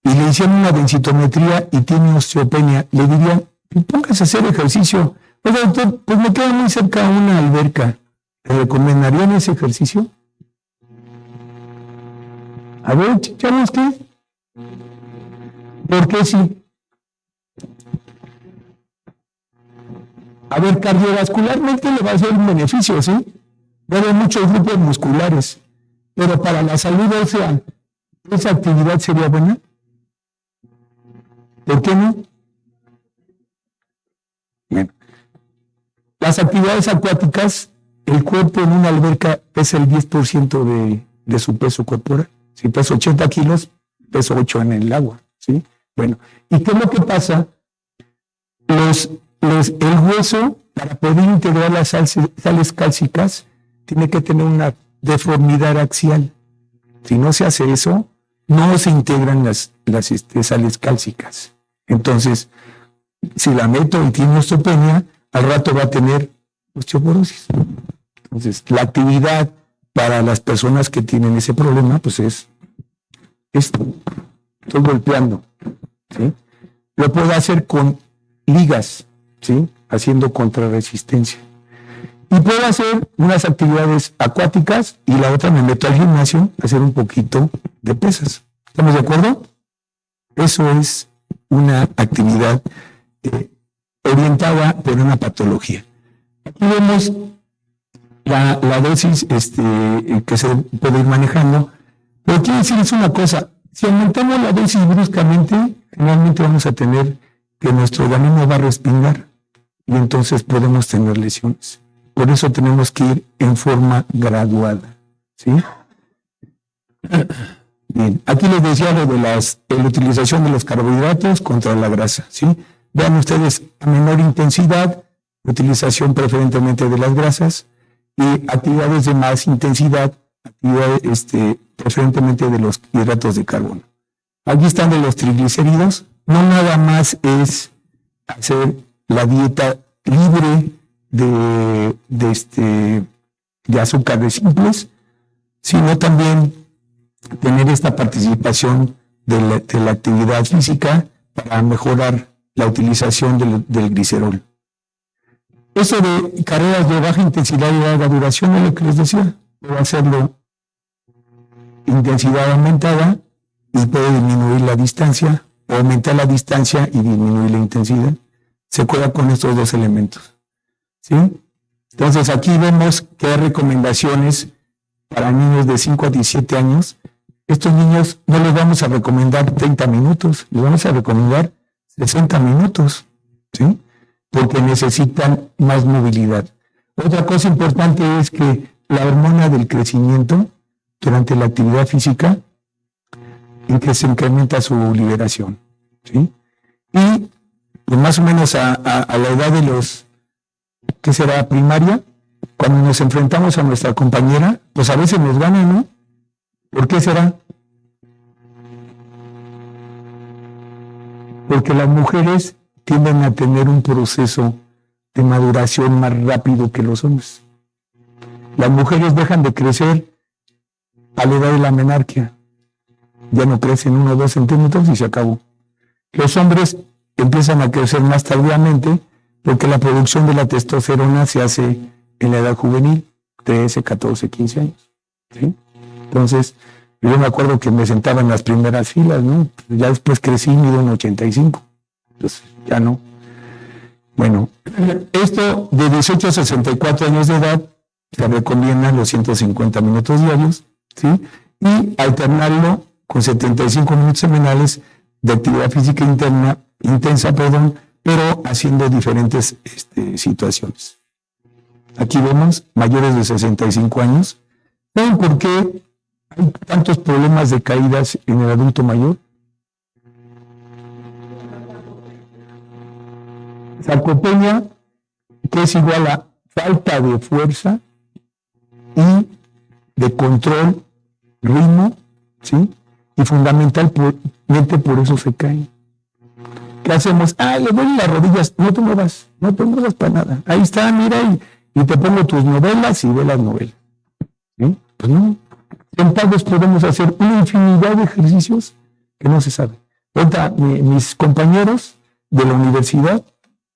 y le hicieron una densitometría y tiene osteopenia? Le dirían, póngase a hacer ejercicio. Oiga, doctor, pues me queda muy cerca una alberca. ¿Le recomendarían ese ejercicio? A ver, chicharros, ¿qué? ¿Por qué sí? A ver, cardiovascularmente le va a hacer un beneficio, ¿sí? Va a haber muchos grupos musculares, pero para la salud ósea, ¿esa actividad sería buena? ¿Por qué no? Bueno, las actividades acuáticas, el cuerpo en una alberca pesa el 10% de su peso corporal. Si peso 80 kilos, peso 8 en el agua, ¿sí? Bueno, ¿y qué es lo que pasa? El hueso, para poder integrar las sales cálcicas, tiene que tener una deformidad axial. Si no se hace eso, no se integran las sales cálcicas. Entonces, si la meto y tiene osteopenia, al rato va a tener osteoporosis. Entonces, la actividad para las personas que tienen ese problema, pues es esto. Estoy golpeando, ¿sí? Lo puedo hacer con ligas, ¿sí? Haciendo contrarresistencia. Y puedo hacer unas actividades acuáticas y la otra me meto al gimnasio a hacer un poquito de pesas. ¿Estamos de acuerdo? Eso es una actividad orientada por una patología. Aquí vemos la dosis que se puede ir manejando, pero quiere decir una cosa: si aumentamos la dosis bruscamente, generalmente vamos a tener que nuestro organismo va a respingar y entonces podemos tener lesiones. Por eso tenemos que ir en forma graduada, ¿sí? Bien, aquí les decía lo de la utilización de los carbohidratos contra la grasa, ¿sí? Vean ustedes, a menor intensidad, utilización preferentemente de las grasas, y actividades de más intensidad, actividades preferentemente de los hidratos de carbono. Aquí están de los triglicéridos. No nada más es hacer la dieta libre de azúcares simples, sino también tener esta participación de la actividad física para mejorar la utilización del glicerol. Eso de carreras de baja intensidad y larga duración es lo que les decía. Puedo hacerlo intensidad aumentada y puede disminuir la distancia, o aumentar la distancia y disminuir la intensidad. Se juega con estos dos elementos, ¿sí? Entonces aquí vemos que hay recomendaciones para niños de 5 a 17 años. Estos niños no les vamos a recomendar 30 minutos, les vamos a recomendar 60 minutos, ¿sí? Porque necesitan más movilidad. Otra cosa importante es que la hormona del crecimiento durante la actividad física, en que se incrementa su liberación, ¿sí? Y pues más o menos a la edad de los, ¿qué será? Primaria, cuando nos enfrentamos a nuestra compañera, pues a veces nos ganan, ¿no? ¿Por qué será? Porque las mujeres tienden a tener un proceso de maduración más rápido que los hombres. Las mujeres dejan de crecer a la edad de la menarquia. Ya no crecen 1 o 2 centímetros y se acabó. Los hombres empiezan a crecer más tardíamente porque la producción de la testosterona se hace en la edad juvenil, 13, 14, 15 años, ¿sí? Entonces, yo me acuerdo que me sentaba en las primeras filas, ¿no? Ya después crecí, mido en 85. Entonces, ya no. Bueno, esto de 18 a 64 años de edad se recomiendan los 150 minutos diarios, ¿sí? Y alternarlo con 75 minutos semanales de actividad física intensa, pero haciendo diferentes situaciones. Aquí vemos mayores de 65 años. ¿Saben por qué hay tantos problemas de caídas en el adulto mayor? Sarcopenia, que es igual a falta de fuerza y de control, ritmo, ¿sí? Y fundamentalmente por eso se caen. ¿Qué hacemos? Le duelen las rodillas. No te muevas para nada. Ahí está, mira, y te pongo tus novelas y ve las novelas. ¿Sí? Pues no. Sentados podemos hacer una infinidad de ejercicios que no se sabe. Ahorita mis compañeros de la universidad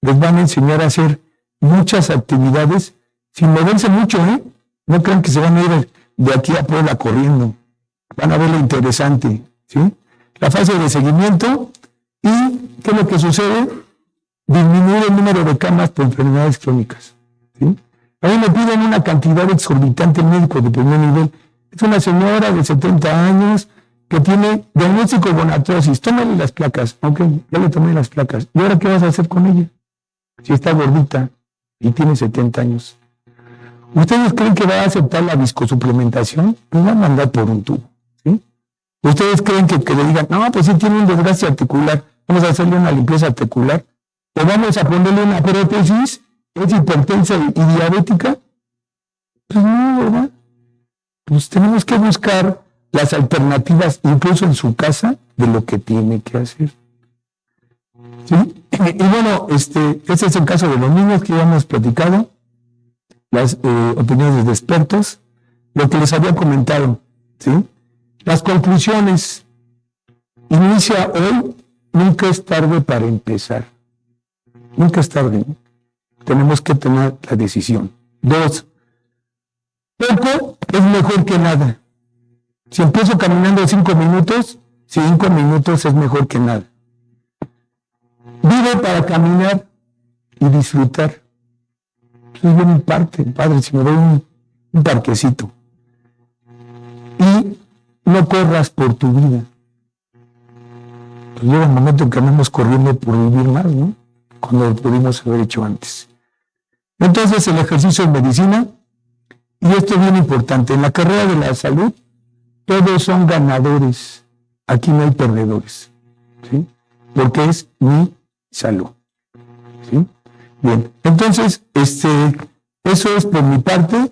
les van a enseñar a hacer muchas actividades sin moverse mucho, ¿eh? No crean que se van a ir de aquí a Puebla corriendo. Van a ver lo interesante, ¿sí? La fase de seguimiento y ¿qué es lo que sucede? Disminuir el número de camas por enfermedades crónicas, ¿sí? A mí me piden una cantidad exorbitante médico de primer nivel. Es una señora de 70 años que tiene diagnóstico de gonartrosis. Tómale las placas. Ok, ya le tomé las placas. ¿Y ahora qué vas a hacer con ella? Si está gordita y tiene 70 años. ¿Ustedes creen que va a aceptar la viscosuplementación? Pues va a mandar por un tubo, ¿sí? ¿Ustedes creen que le digan, no, pues sí tiene un desgaste articular, vamos a hacerle una limpieza articular, o vamos a ponerle una prótesis, es hipertensa y diabética? Pues no, ¿verdad? Pues tenemos que buscar las alternativas, incluso en su casa, de lo que tiene que hacer. ¿Sí? Y bueno, ese es el caso de los niños que ya hemos platicado, las opiniones de expertos, lo que les había comentado, ¿sí? Las conclusiones. Inicia hoy, nunca es tarde para empezar. Nunca es tarde, ¿no? Tenemos que tomar la decisión. 2, poco es mejor que nada. Si empiezo caminando 5 minutos, 5 minutos es mejor que nada. Vive para caminar y disfrutar. Entonces viene un parque, padre, si me doy un parquecito. Y no corras por tu vida. Pues llega un momento en que andamos corriendo por vivir más, ¿no? Cuando lo pudimos haber hecho antes. Entonces el ejercicio es medicina, y esto es bien importante. En la carrera de la salud, todos son ganadores. Aquí no hay perdedores, ¿sí? Porque es mi salud, ¿sí? Bien, entonces, eso es por mi parte.